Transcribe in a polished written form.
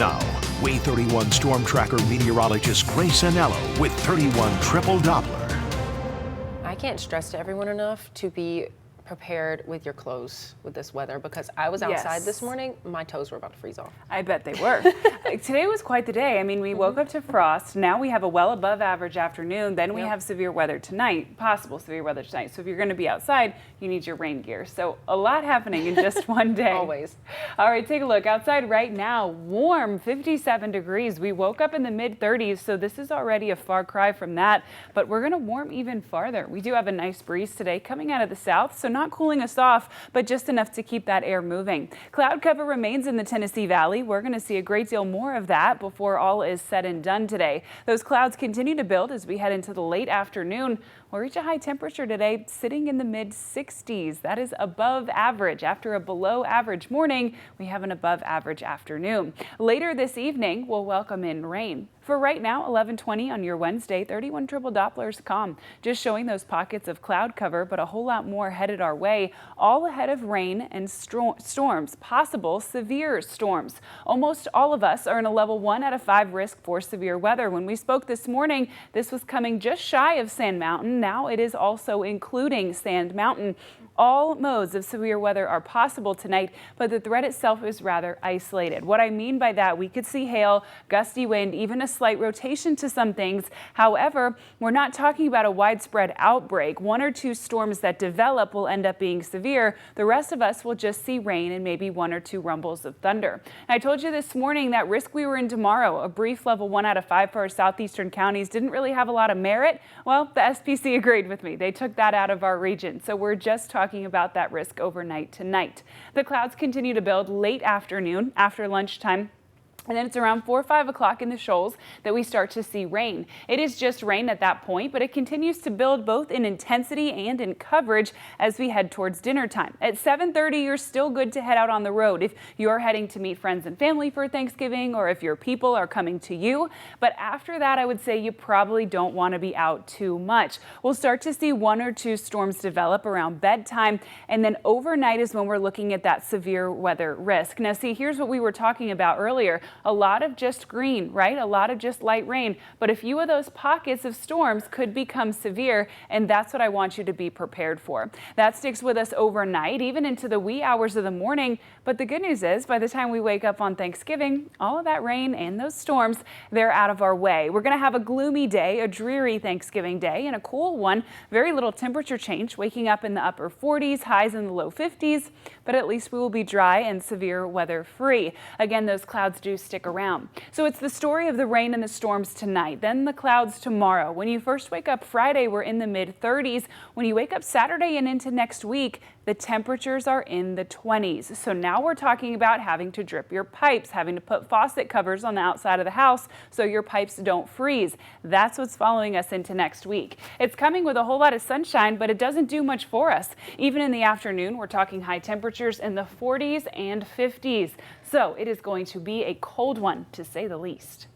Now, Way 31 Storm Tracker meteorologist Grace Anello with 31 Triple Doppler. I can't stress to everyone enough to be prepared with your clothes with this weather, because I was outside this morning, my toes were about to freeze off. I bet they were. Today was quite the day. I mean, we woke up to frost. Now we have a well above average afternoon. Then we have severe weather tonight, possible severe weather tonight. So if you're going to be outside, you need your rain gear. So a lot happening in just one day. Always. All right, take a look outside right now. Warm, 57 degrees. We woke up in the mid 30s, so this is already a far cry from that, but we're going to warm even farther. We do have a nice breeze today coming out of the south, so not cooling us off, but just enough to keep that air moving. Cloud cover remains in the Tennessee Valley. We're going to see a great deal more of that before all is said and done today. Those clouds continue to build as we head into the late afternoon. We'll reach a high temperature today sitting in the mid 60s. That is above average. After a below average morning, we have an above average afternoon. Later this evening, we'll welcome in rain. For right now, 11:20 on your Wednesday, 31 Triple Dopplers calm. Just showing those pockets of cloud cover, but a whole lot more headed our way, all ahead of rain and storms, possible severe storms. Almost all of us are in a level 1 out of 5 risk for severe weather. When we spoke this morning, this was coming just shy of Sand Mountain. Now it is also including Sand Mountain. All modes of severe weather are possible tonight, but the threat itself is rather isolated. What I mean by that, we could see hail, gusty wind, even a slight rotation to some things. However, we're not talking about a widespread outbreak. 1 or 2 storms that develop will end up being severe. The rest of us will just see rain and maybe 1 or 2 rumbles of thunder. And I told you this morning that risk we were in tomorrow, a brief level 1 out of 5 for our southeastern counties, didn't really have a lot of merit. Well, the SPC agreed with me. They took that out of our region. So we're just talking about that risk overnight tonight. The clouds continue to build late afternoon after lunchtime. And then it's around 4 or 5 o'clock in the shoals that we start to see rain. It is just rain at that point, but it continues to build both in intensity and in coverage as we head towards dinner time. At 7:30, you're still good to head out on the road if you're heading to meet friends and family for Thanksgiving or if your people are coming to you. But after that, I would say you probably don't want to be out too much. We'll start to see 1 or 2 storms develop around bedtime, and then overnight is when we're looking at that severe weather risk. Now, see, here's what we were talking about earlier. A lot of just green, right? A lot of just light rain. But a few of those pockets of storms could become severe, and that's what I want you to be prepared for. That sticks with us overnight, even into the wee hours of the morning. But the good news is, by the time we wake up on Thanksgiving, all of that rain and those storms, they're out of our way. We're going to have a gloomy day, a dreary Thanksgiving day, and a cool one. Very little temperature change, waking up in the upper 40s, highs in the low 50s, but at least we will be dry and severe weather free. Again, those clouds do stick around. So it's the story of the rain and the storms tonight, then the clouds tomorrow. When you first wake up Friday, we're in the mid 30s. When you wake up Saturday and into next week, the temperatures are in the 20s. So now we're talking about having to drip your pipes, having to put faucet covers on the outside of the house so your pipes don't freeze. That's what's following us into next week. It's coming with a whole lot of sunshine, but it doesn't do much for us. Even in the afternoon, we're talking high temperatures in the 40s and 50s. So it is going to be a cold one, to say the least.